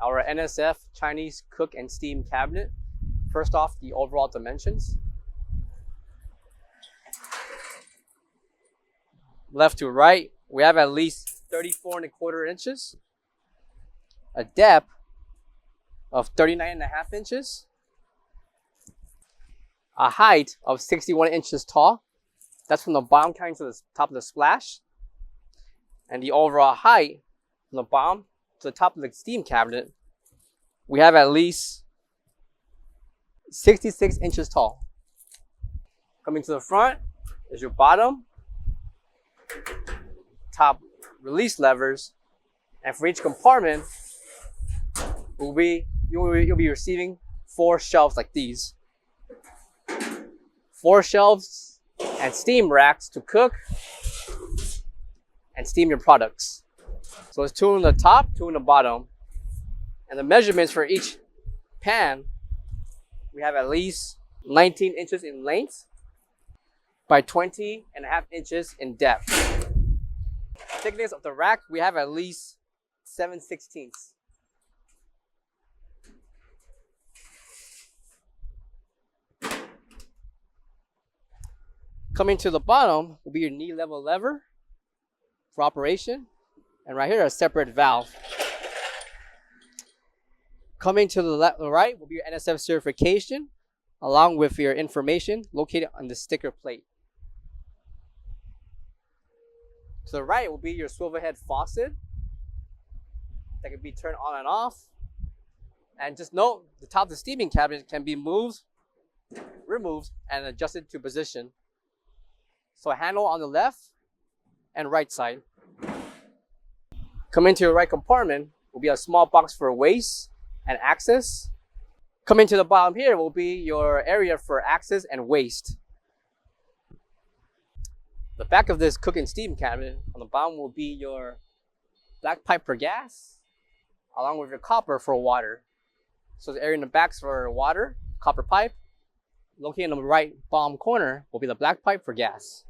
our NSF Chinese cook and steam cabinet. First off, the overall dimensions. Left to right, we have at least 34.25 inches, a depth of 39.5 inches, a height of 61 inches tall. That's from the bottom counting to the top of the splash. And the overall height from the bottom to the top of the steam cabinet, we have at least 66 inches tall. Coming to the front is your bottom, top release levers, and for each compartment, you'll be receiving 4 shelves like these. 4 shelves and steam racks to cook and steam your products. So it's 2 on the top, 2 on the bottom. And the measurements for each pan, we have at least 19 inches in length by 20.5 inches in depth. Thickness of the rack, we have at least 7/16. Coming to the bottom will be your knee level lever for operation, and right here a separate valve. Coming to the right will be your NSF certification along with your information located on the sticker plate. To the right will be your swivel head faucet that can be turned on and off. And just note, the top of the steaming cabinet can be moved, removed, and adjusted to position. So a handle on the left and right side. Coming to your right compartment will be a small box for waste and access. Coming to the bottom here will be your area for access and waste. The back of this cook and steam cabinet on the bottom will be your black pipe for gas, along with your copper for water. So the area in the back for water, copper pipe. Located in the right bottom corner will be the black pipe for gas.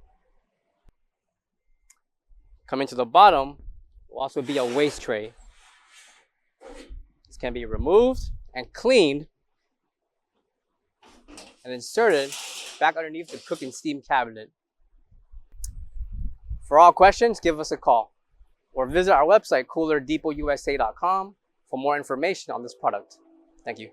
Coming to the bottom will also be a waste tray. This can be removed and cleaned and inserted back underneath the cook and steam cabinet. For all questions, give us a call or visit our website, coolerdepotUSA.com, for more information on this product. Thank you.